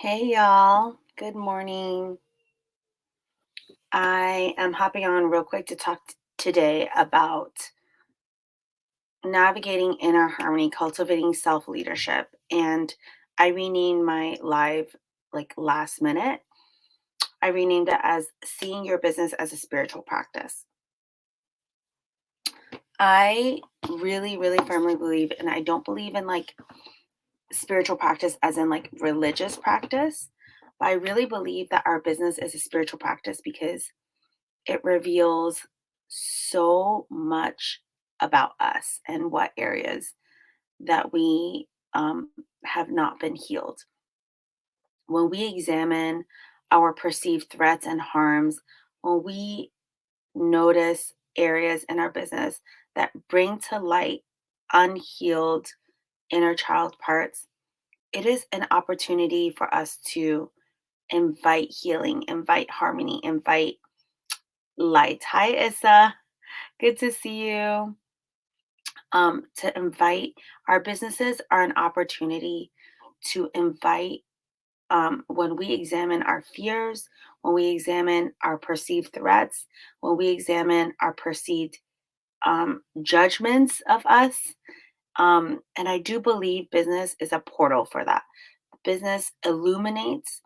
Hey y'all, good morning. I am hopping on real quick to talk today about navigating inner harmony, cultivating self leadership. And I renamed my live like last minute. I renamed it as seeing your business as a spiritual practice. I really, really firmly believe, and I don't believe in like spiritual practice as in like religious practice, but I really believe that our business is a spiritual practice because it reveals so much about us and what areas that we have not been healed. When we examine our perceived threats and harms, when we notice areas in our business that bring to light unhealed inner child parts, it is an opportunity for us to invite healing, invite harmony, invite light. Hi, Issa. Good to see you. To invite our businesses are an opportunity to invite when we examine our fears, when we examine our perceived threats, when we examine our perceived judgments of us. And I do believe business is a portal for that. Business illuminates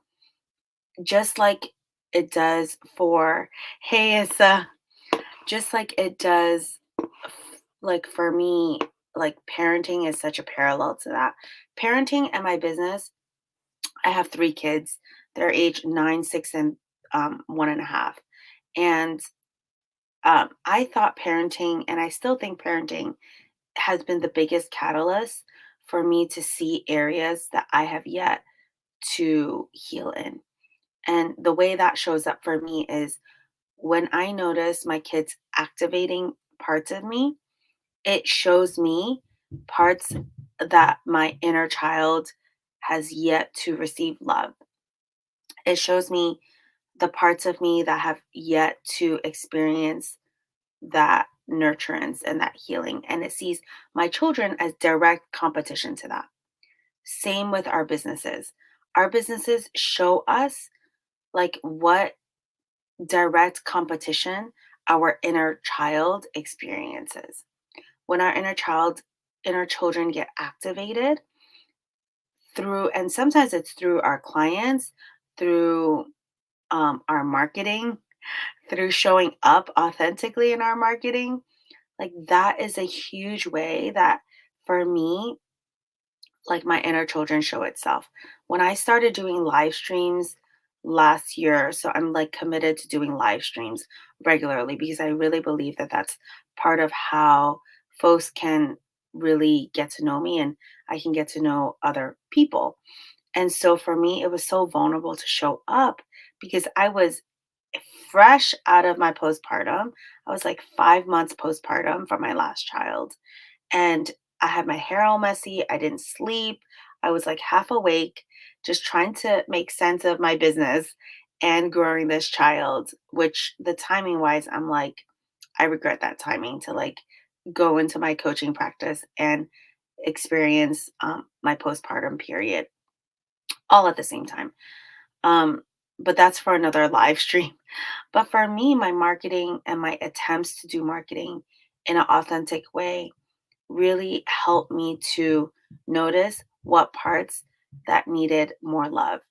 just like it does for, hey, it's just like it does like for me, like parenting is such a parallel to that. Parenting and my business, I have three kids. They're age 9, 6, and 1.5. And I thought parenting, and I still think parenting has been the biggest catalyst for me to see areas that I have yet to heal in. And the way that shows up for me is when I notice my kids activating parts of me, it shows me parts that my inner child has yet to receive love. It shows me the parts of me that have yet to experience that nurturance and that healing. And it sees my children as direct competition to that. Same with our businesses. Our businesses show us like what direct competition our inner child experiences. When our inner children get activated through, and sometimes it's through our clients, through our marketing, through showing up authentically in our marketing, like that is a huge way that for me, like my inner children show itself. When I started doing live streams last year, so I'm like committed to doing live streams regularly because I really believe that that's part of how folks can really get to know me and I can get to know other people. And so for me, it was so vulnerable to show up because I was fresh out of my postpartum. I was like 5 months postpartum from my last child. And I had my hair all messy. I didn't sleep. I was like half awake, just trying to make sense of my business and growing this child, which the timing wise, I'm like, I regret that timing to like go into my coaching practice and experience my postpartum period all at the same time. Um, but that's for another live stream. But for me, my marketing and my attempts to do marketing in an authentic way really helped me to notice what parts that needed more love.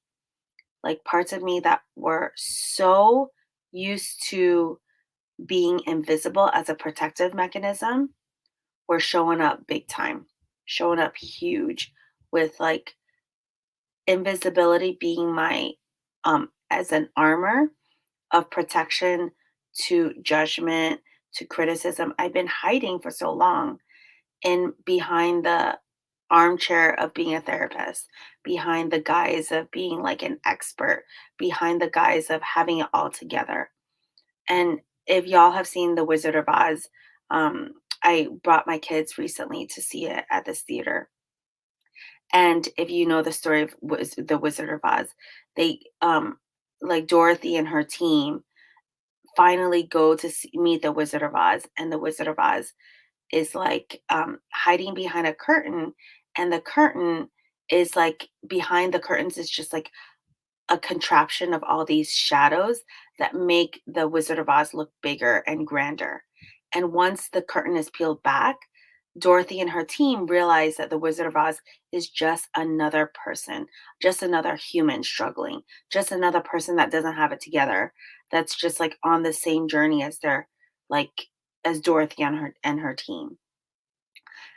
Like parts of me that were so used to being invisible as a protective mechanism were showing up big time, showing up huge with like invisibility being my as an armor of protection to judgment, to criticism. I've been hiding for so long in behind the armchair of being a therapist, behind the guise of being like an expert, behind the guise of having it all together. And if y'all have seen The Wizard of Oz, I brought my kids recently to see it at this theater. And if you know the story of The Wizard of Oz, they like Dorothy and her team finally go to meet the Wizard of Oz, and the Wizard of Oz is like hiding behind a curtain, and the curtain is like behind the curtains is just like a contraption of all these shadows that make the Wizard of Oz look bigger and grander. And once the curtain is peeled back, Dorothy and her team realize that the Wizard of Oz is just another person, just another human struggling, just another person that doesn't have it together, that's just like on the same journey as their like as Dorothy and her team.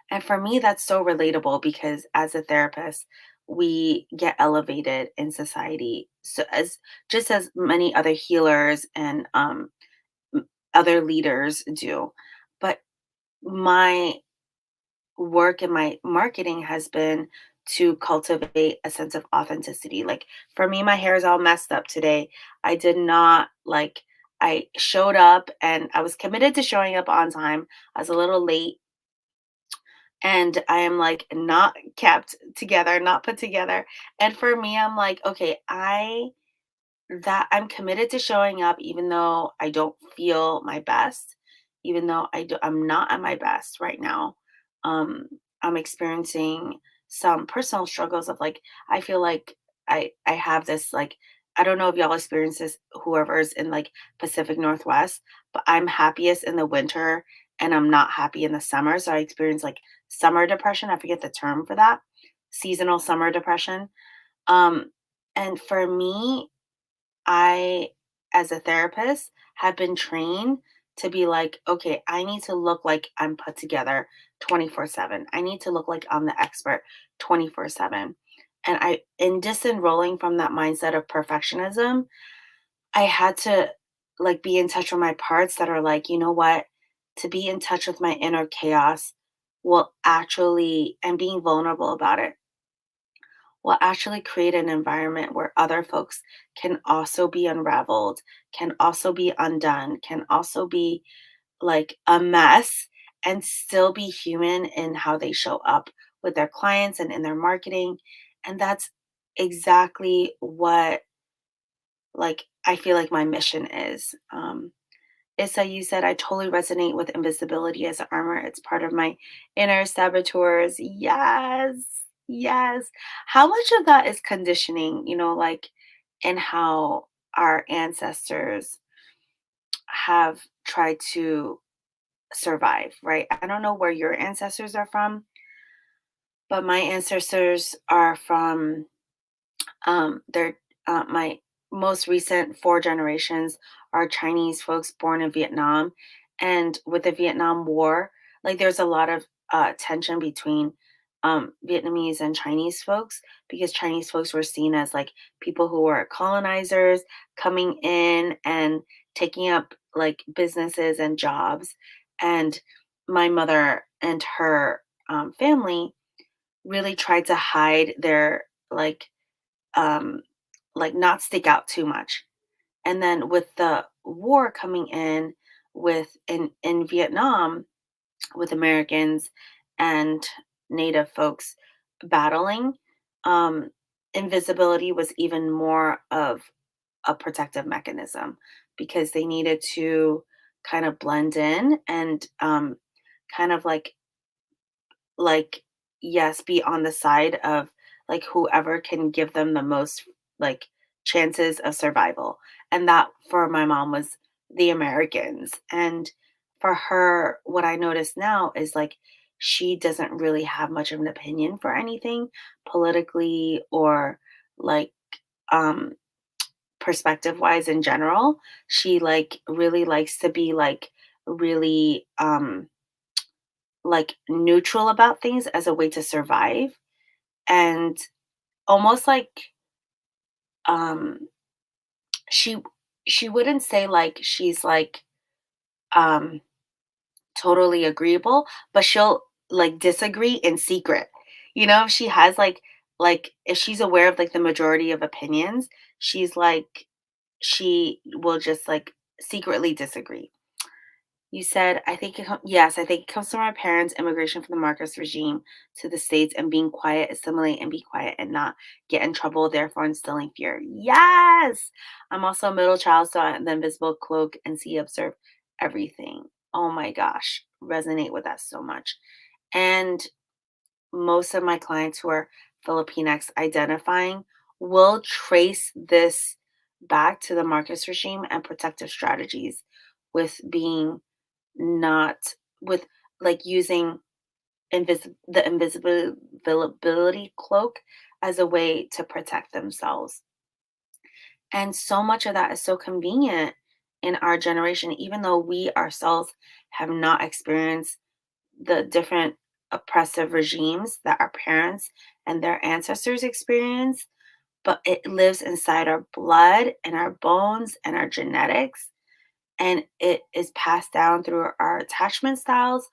And for me, that's so relatable because as a therapist, we get elevated in society. So as just as many other healers and other leaders do. But my work and my marketing has been to cultivate a sense of authenticity. Like for me, my hair is all messed up today. I did not like I showed up and I was committed to showing up on time. I was a little late and I am like not kept together, not put together. And for me, I'm like, okay, I'm committed to showing up even though I don't feel my best, even though I'm not at my best right now. Um, I'm experiencing some personal struggles of like I feel like I have this like I don't know if y'all experience this, whoever's in like Pacific Northwest, but I'm happiest in the winter and I'm not happy in the summer. So I experience like summer depression. I forget the term for that. Seasonal summer depression. Um, and for me, I, as a therapist, have been trained to be like, okay, I need to look like I'm put together 24/7. I need to look like I'm the expert 24/7. And in disenrolling from that mindset of perfectionism, I had to like be in touch with my parts that are like, you know what? To be in touch with my inner chaos will actually, and being vulnerable about it will actually create an environment where other folks can also be unraveled, can also be undone, can also be like a mess and still be human in how they show up with their clients and in their marketing. And that's exactly what like I feel like my mission is. Issa, you said I totally resonate with invisibility as an armor. It's part of my inner saboteurs. Yes, yes. How much of that is conditioning, like in how our ancestors have tried to survive, right? I don't know where your ancestors are from, but my ancestors are from they're my most recent four generations are Chinese folks born in Vietnam, and with the Vietnam War, like there's a lot of tension between Vietnamese and Chinese folks because Chinese folks were seen as like people who were colonizers coming in and taking up like businesses and jobs, and my mother and her family really tried to hide their um, like not stick out too much. And then with the war coming in in Vietnam with Americans and Native folks battling, um, invisibility was even more of a protective mechanism because they needed to kind of blend in and kind of like yes be on the side of like whoever can give them the most like chances of survival, and that for my mom was the Americans. And for her, what I notice now is like she doesn't really have much of an opinion for anything politically or like um perspective wise in general. She like really likes to be really like neutral about things as a way to survive, and almost like um she she wouldn't say like she's like um totally agreeable, but she'll like disagree in secret. If she has like if she's aware of like the majority of opinions, she's like she will just like secretly disagree. You said, yes, I think it comes from our parents' immigration from the Marcos regime to the States and being quiet, assimilate and be quiet and not get in trouble, therefore instilling fear. Yes. I'm also a middle child, so the invisible cloak and see, observe everything. Oh my gosh. Resonate with that so much. And most of my clients who are Filipinx identifying will trace this back to the Marcos regime and protective strategies with being not with like using the invisibility cloak as a way to protect themselves. And so much of that is so convenient in our generation, even though we ourselves have not experienced the different oppressive regimes that our parents and their ancestors experienced, but it lives inside our blood and our bones and our genetics. And it is passed down through our attachment styles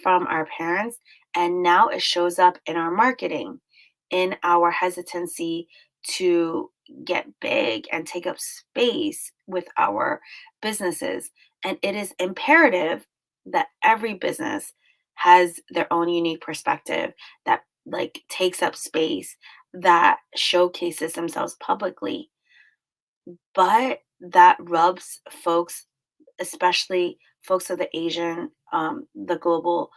from our parents. And now it shows up in our marketing, in our hesitancy to get big and take up space with our businesses. And it is imperative that every business has their own unique perspective that like takes up space, that showcases themselves publicly, but that rubs folks, especially folks of the Asian, the global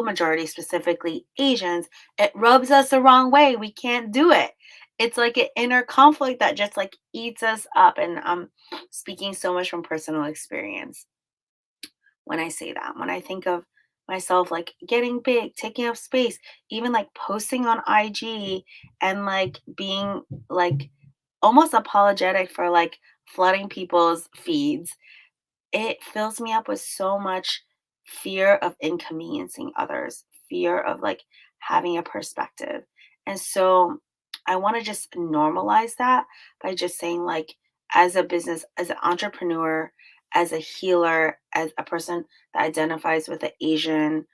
majority, specifically Asians, it rubs us the wrong way. We can't do it. It's like an inner conflict that just like eats us up. And I'm speaking so much from personal experience when I say that. When I think of myself like getting big, taking up space, even like posting on IG and like being like almost apologetic for like flooding people's feeds, it fills me up with so much fear of inconveniencing others, fear of like having a perspective. And so I want to just normalize that by just saying, like, as a business, as an entrepreneur, as a healer, as a person that identifies with the Asian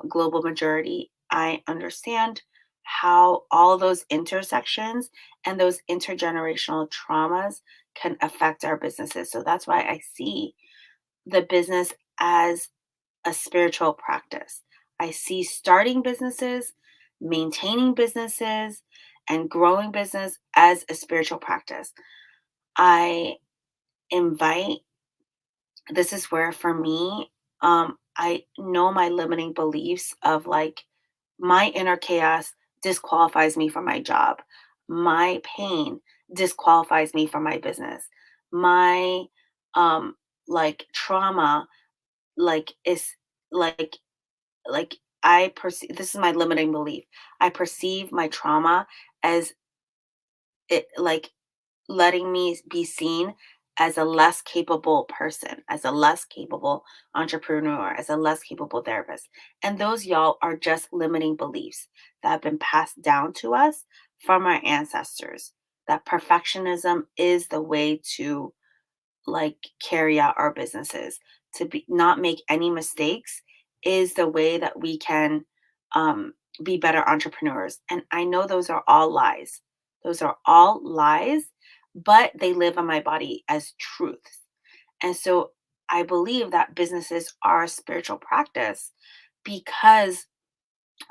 global majority, I understand how all those intersections and those intergenerational traumas can affect our businesses. So that's why I see the business as a spiritual practice. I see starting businesses, maintaining businesses, and growing business as a spiritual practice. I invite, this is where for me, I know my limiting beliefs of like my inner chaos disqualifies me from my job. My pain disqualifies me from my business. My um like trauma like is like like I perceive, this is my limiting belief. I perceive my trauma as it like letting me be seen as a less capable person, as a less capable entrepreneur, as a less capable therapist. And those, y'all, are just limiting beliefs that have been passed down to us from our ancestors. That perfectionism is the way to like carry out our businesses. To be not make any mistakes is the way that we can be better entrepreneurs. And I know those are all lies. Those are all lies, but they live in my body as truths. And so I believe that businesses are a spiritual practice because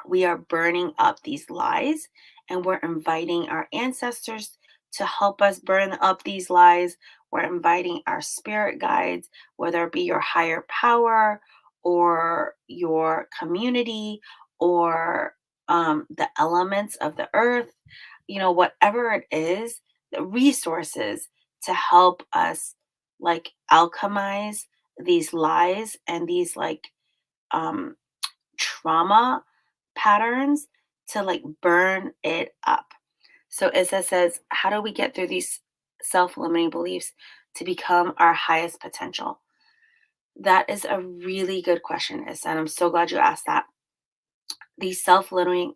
we are burning up these lies and we're inviting our ancestors to help us burn up these lies. We're inviting our spirit guides, whether it be your higher power or your community or the elements of the earth, whatever it is, the resources to help us like alchemize these lies and these like um, trauma patterns to like burn it up. So Issa says, how do we get through these self-limiting beliefs to become our highest potential? That is a really good question, Issa, and I'm so glad you asked that. These self-limiting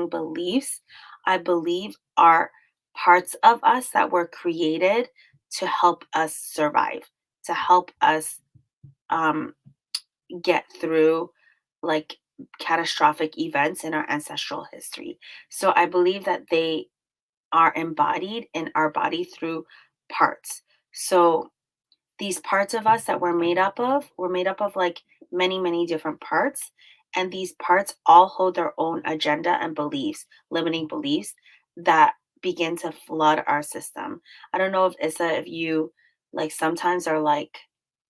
beliefs, I believe, are parts of us that were created to help us survive, to help us um, get through like catastrophic events in our ancestral history. So I believe that they are embodied in our body through parts. So these parts of us that we're made up of like many, many different parts. And these parts all hold their own agenda and beliefs, limiting beliefs that begin to flood our system. I don't know if Issa, if you like sometimes are like,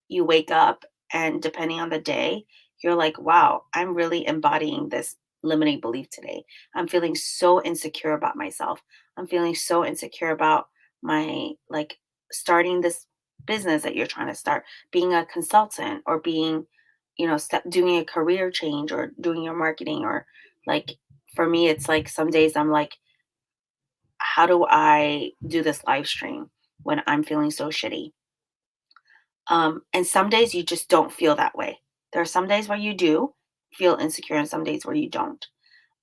you wake up and depending on the day, you're like, wow, I'm really embodying this limiting belief today. I'm feeling so insecure about myself. I'm feeling so insecure about my like starting this business that you're trying to start, being a consultant or being, doing a career change or doing your marketing or like for me, it's like some days I'm like, how do I do this live stream when I'm feeling so shitty? And some days you just don't feel that way. There are some days where you do feel insecure and some days where you don't.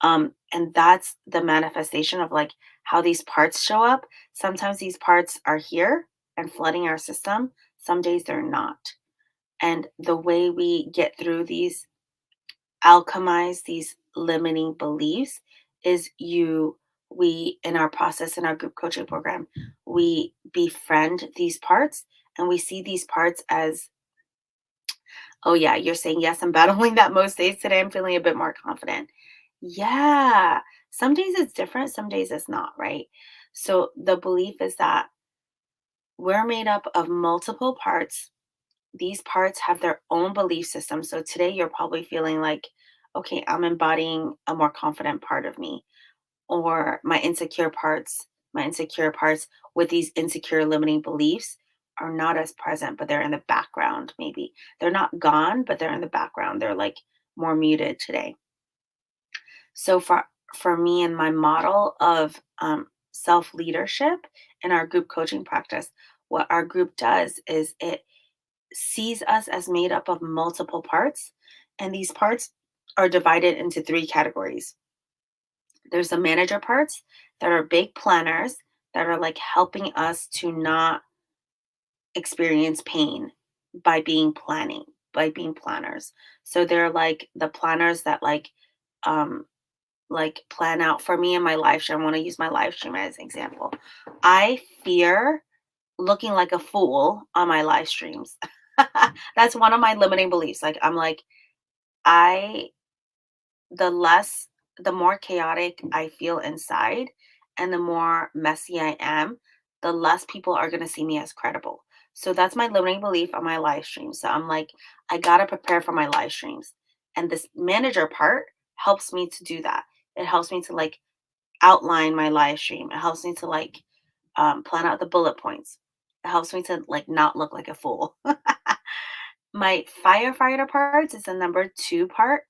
And that's the manifestation of like how these parts show up. Sometimes these parts are here and flooding our system. Some days they're not. And the way we get through these, alchemize these limiting beliefs is we in our process in our group coaching program, we befriend these parts and we see these parts as, oh yeah, you're saying yes, I'm battling that most days. Today I'm feeling a bit more confident. Yeah. Some days it's different, some days it's not, right? So the belief is that we're made up of multiple parts. These parts have their own belief system. So today you're probably feeling like, okay, I'm embodying a more confident part of me, or my insecure parts with these insecure limiting beliefs are not as present, but they're in the background, maybe. They're not gone, but they're in the background. They're like more muted today. So for me and my model of self leadership in our group coaching practice, what our group does is it sees us as made up of multiple parts, and these parts are divided into three categories. There's the manager parts that are big planners that are like helping us to not experience pain by by being planners. So they're like the planners that um plan out for me in my live stream. I want to use my live stream as an example. I fear looking like a fool on my live streams. That's one of my limiting beliefs. Like I'm like I the less the more chaotic I feel inside and the more messy I am, the less people are going to see me as credible. So that's my limiting belief on my live streams. So I'm like, I got to prepare for my live streams. And this manager part helps me to do that. It helps me to like outline my live stream. It helps me to like plan out the bullet points. It helps me to like not look like a fool. My firefighter parts is the number two part,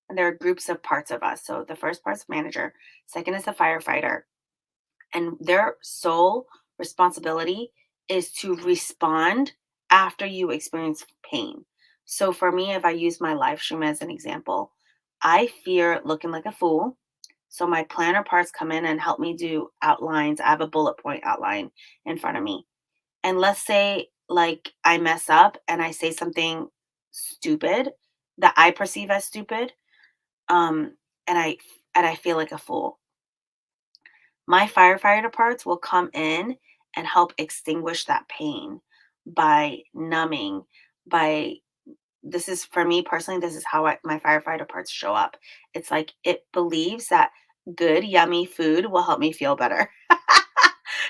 and there are groups of parts of us. So the first part's manager, second is the firefighter, and their sole responsibility is to respond after you experience pain. So for me, if I use my live stream as an example, I fear looking like a fool. So my planner parts come in and help me do outlines. I have a bullet point outline in front of me. And let's say like I mess up and I say something stupid that I perceive as stupid, um, and I feel like a fool. My firefighter parts will come in and help extinguish that pain by numbing, by this is for me personally, this is how my firefighter parts show up. It's like it believes that good, yummy food will help me feel better.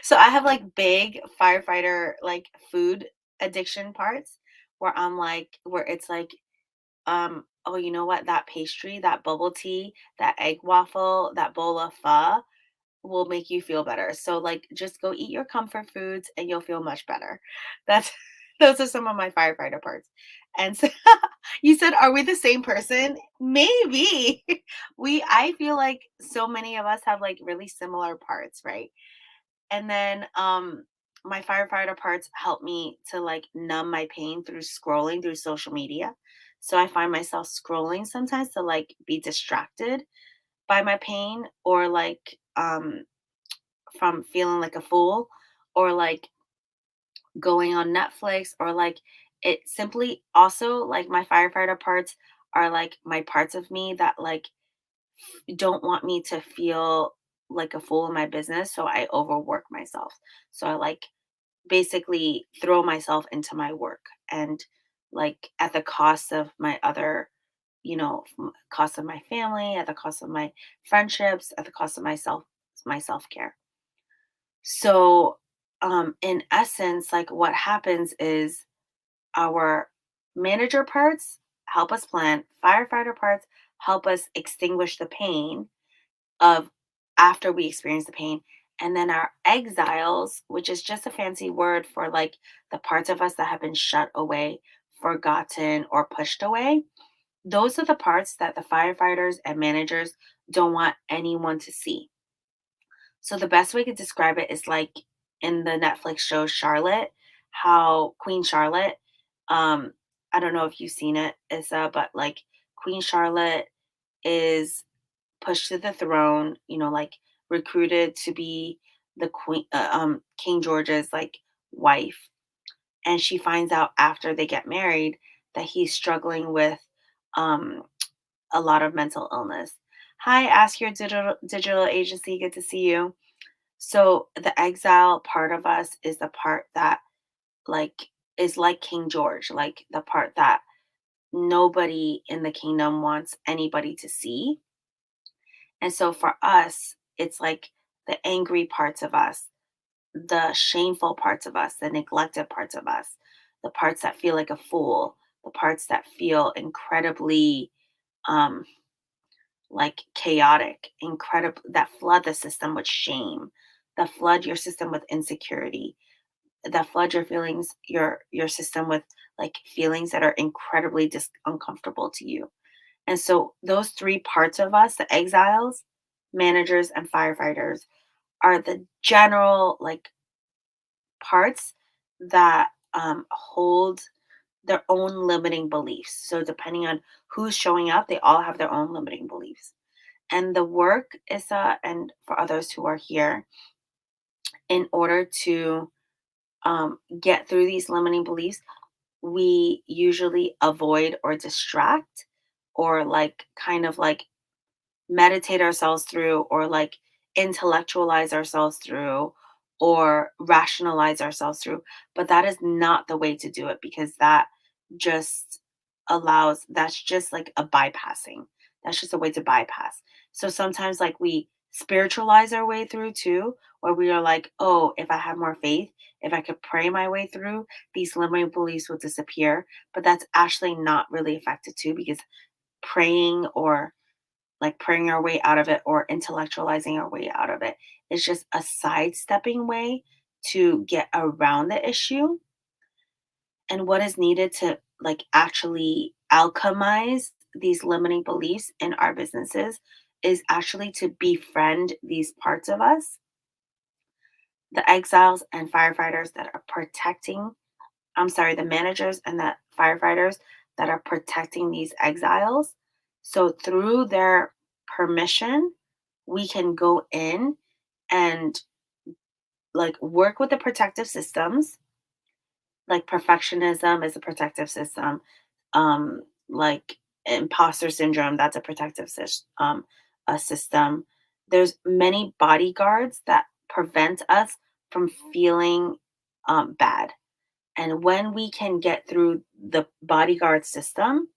So I have like big firefighter like food addiction parts where I'm like, where it's like, oh, you know what? That pastry, that bubble tea, that egg waffle, that bowl of pho will make you feel better. So like just go eat your comfort foods and you'll feel much better. That's those are some of my firefighter parts. And so you said, are we the same person? Maybe. I feel like so many of us have like really similar parts, right? And then my firefighter parts help me to like numb my pain through scrolling through social media. So I find myself scrolling sometimes to like be distracted by my pain or like from feeling like a fool or like going on Netflix or like it simply also like my firefighter parts are like my parts of me that like don't want me to feel like a fool in my business. So I overwork myself. So I like basically throw myself into my work and like at the cost of my other, cost of my family, at the cost of my friendships, at the cost of my self-care. So in essence, like what happens is our manager parts help us plan, firefighter parts help us extinguish the pain of after we experience the pain. And then our exiles, which is just a fancy word for like the parts of us that have been shut away, forgotten, or pushed away. Those are the parts that the firefighters and managers don't want anyone to see. So the best way to describe it is like in the Netflix show Charlotte, how Queen Charlotte, um, I don't know if you've seen it, Issa, but like Queen Charlotte is pushed to the throne, like recruited to be the King George's like wife. And she finds out after they get married that he's struggling with um, a lot of mental illness. Hi, Ask Your Digital Agency. Good to see you. So the exile part of us is the part that like is like King George, like the part that nobody in the kingdom wants anybody to see. And so for us, it's like the angry parts of us, the shameful parts of us, the neglected parts of us, the parts that feel like a fool, the parts that feel incredibly um like chaotic, incredible, that flood the system with shame, that flood your system with insecurity, that flood your feelings, your system with like feelings that are incredibly uncomfortable to you. And so those three parts of us, the exiles, managers, and firefighters, are the general like parts that hold their own limiting beliefs. So depending on who's showing up, they all have their own limiting beliefs. And the work is and for others who are here, in order to get through these limiting beliefs, we usually avoid or distract or like kind of like meditate ourselves through or like intellectualize ourselves through or rationalize ourselves through. But that is not the way to do it because that just that's just like a bypassing. That's just a way to bypass. So sometimes like we spiritualize our way through too, where we are like, oh, if I have more faith, if I could pray my way through, these limiting beliefs will disappear. But that's actually not really effective too because praying or like praying our way out of it or intellectualizing our way out of it is just a sidestepping way to get around the issue. And what is needed to like actually alchemize these limiting beliefs in our businesses is actually to befriend these parts of us, the exiles and firefighters that are protecting, I'm sorry, the managers and the firefighters that are protecting these exiles. So through their permission, we can go in and like work with the protective systems. Like perfectionism is a protective system. Like imposter syndrome, that's a protective a system. There's many bodyguards that prevent us from feeling bad. And when we can get through the bodyguard system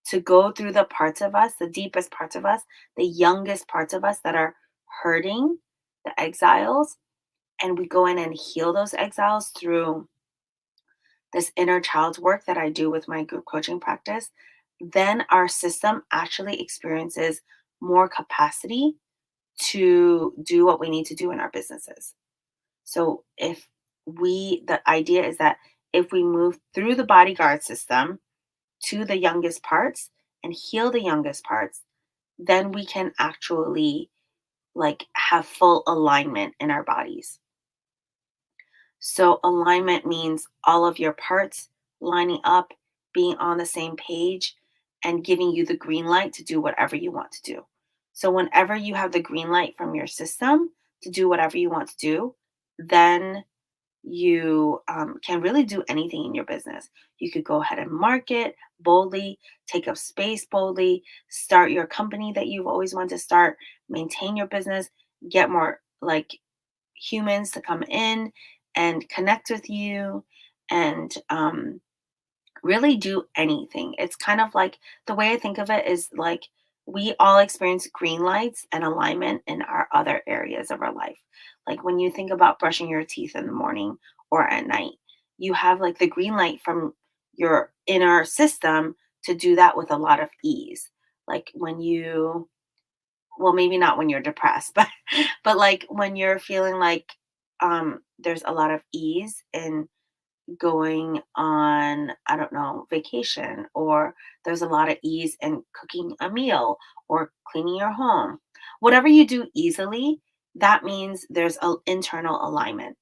to go through the parts of us, the deepest parts of us, the youngest parts of us that are hurting, the exiles, and we go in and heal those exiles through this inner child work that I do with my group coaching practice, then our system actually experiences more capacity to do what we need to do in our businesses. So the idea is that if we move through the bodyguard system to the youngest parts and heal the youngest parts, then we can actually like have full alignment in our bodies. So alignment means all of your parts lining up, being on the same page, and giving you the green light to do whatever you want to do. So whenever you have the green light from your system to do whatever you want to do, then you can really do anything in your business. You could go ahead and market boldly, take up space boldly, start your company that you've always wanted to start, maintain your business, get more like humans to come in and connect with you and really do anything. It's kind of like the way I think of it is like we all experience green lights and alignment in our other areas of our life. Like when you think about brushing your teeth in the morning or at night, you have like the green light from your inner system to do that with a lot of ease. like when you, well, maybe not when you're depressed, but like when you're feeling like there's a lot of ease in going on, I don't know, vacation, or there's a lot of ease in cooking a meal or cleaning your home. Whatever you do easily, that means there's an internal alignment.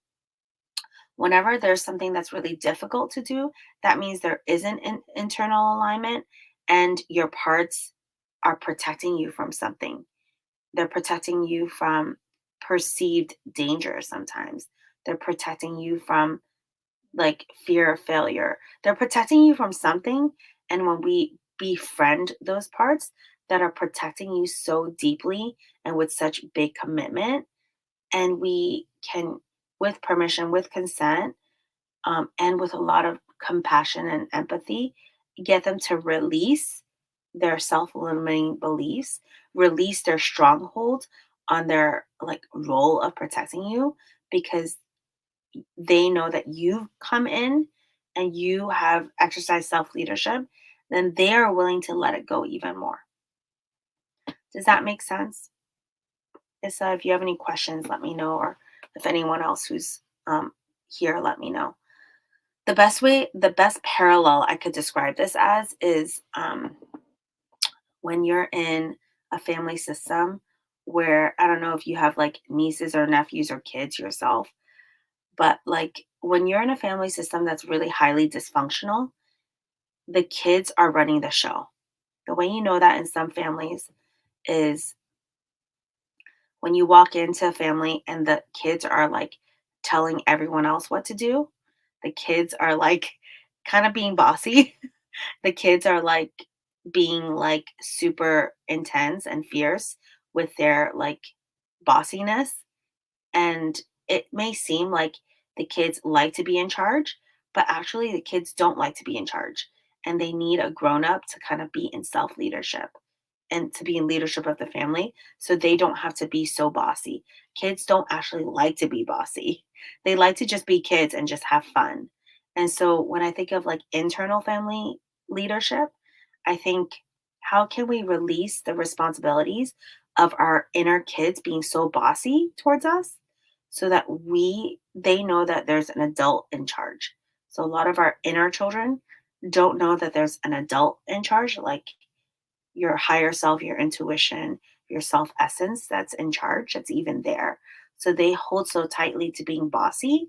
Whenever there's something that's really difficult to do, that means there isn't an internal alignment and your parts are protecting you from something. They're protecting you from perceived danger sometimes. They're protecting you from like fear of failure. They're protecting you from something. And when we befriend those parts that are protecting you so deeply and with such big commitment, and we can, with permission, with consent, and with a lot of compassion and empathy, get them to release their self-limiting beliefs, release their stronghold on their like role of protecting you, because they know that you've come in and you have exercised self-leadership, then they are willing to let it go even more. Does that make sense? Issa, if you have any questions, let me know, or if anyone else who's here, let me know. The best parallel I could describe this as is when you're in a family system where, I don't know if you have like nieces or nephews or kids yourself, but like when you're in a family system that's really highly dysfunctional, the kids are running the show. The way you know that in some families is when you walk into a family and the kids are like telling everyone else what to do. The kids are like kind of being bossy. The kids are like being like super intense and fierce with their like bossiness. And it may seem like the kids like to be in charge, but actually the kids don't like to be in charge. And they need a grown up to kind of be in self leadership and to be in leadership of the family so they don't have to be so bossy. Kids don't actually like to be bossy. They like to just be kids and just have fun. And so when I think of like internal family leadership, I think, how can we release the responsibilities of our inner kids being so bossy towards us so that they know that there's an adult in charge. So a lot of our inner children don't know that there's an adult in charge, like your higher self, your intuition, your self essence that's in charge, that's even there. So they hold so tightly to being bossy,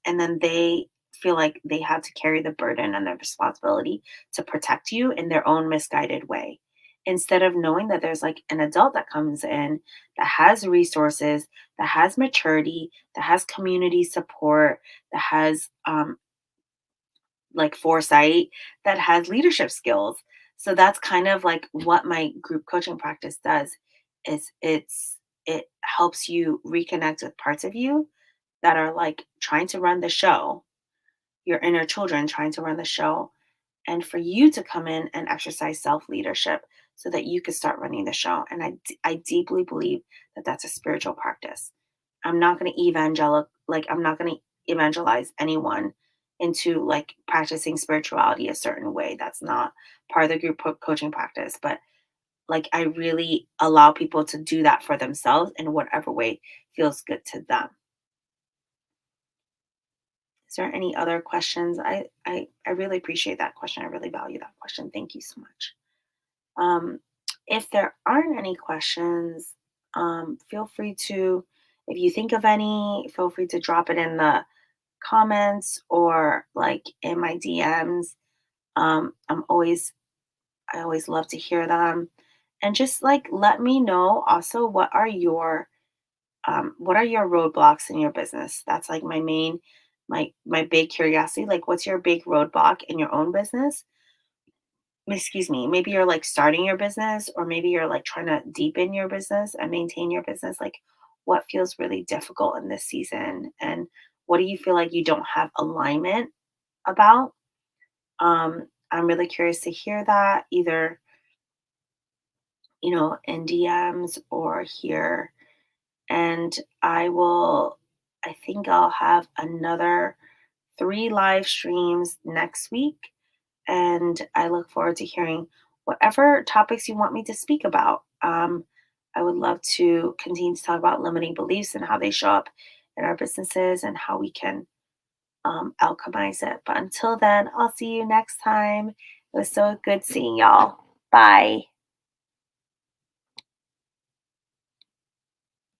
and then they feel like they have to carry the burden and the responsibility to protect you in their own misguided way. Instead of knowing that there's like an adult that comes in that has resources, that has maturity, that has community support, that has like foresight, that has leadership skills. So that's kind of like what my group coaching practice does is it helps you reconnect with parts of you that are like trying to run the show, your inner children trying to run the show, and for you to come in and exercise self leadership so that you could start running the show. And I deeply believe that that's a spiritual practice. I'm not going to I'm not going to evangelize anyone into like practicing spirituality a certain way. That's not part of the group coaching practice. But like I really allow people to do that for themselves in whatever way feels good to them. Is there any other questions? I really appreciate that question. I really value that question. Thank you so much. Um, if there aren't any questions, feel free to, if you think of any, feel free to drop it in the comments or like in my DMs. I always love to hear them. And just like let me know also what are your roadblocks in your business? That's like my big curiosity. Like what's your big roadblock in your own business? Excuse me, maybe you're like starting your business, or maybe you're like trying to deepen your business and maintain your business. Like what feels really difficult in this season, and what do you feel like you don't have alignment about? I'm really curious to hear that, either in DMs or here. And I think I'll have another 3 live streams next week, and I look forward to hearing whatever topics you want me to speak about. I would love to continue to talk about limiting beliefs and how they show up in our businesses and how we can alchemize it. But until then, I'll see you next time. It was so good seeing y'all. Bye.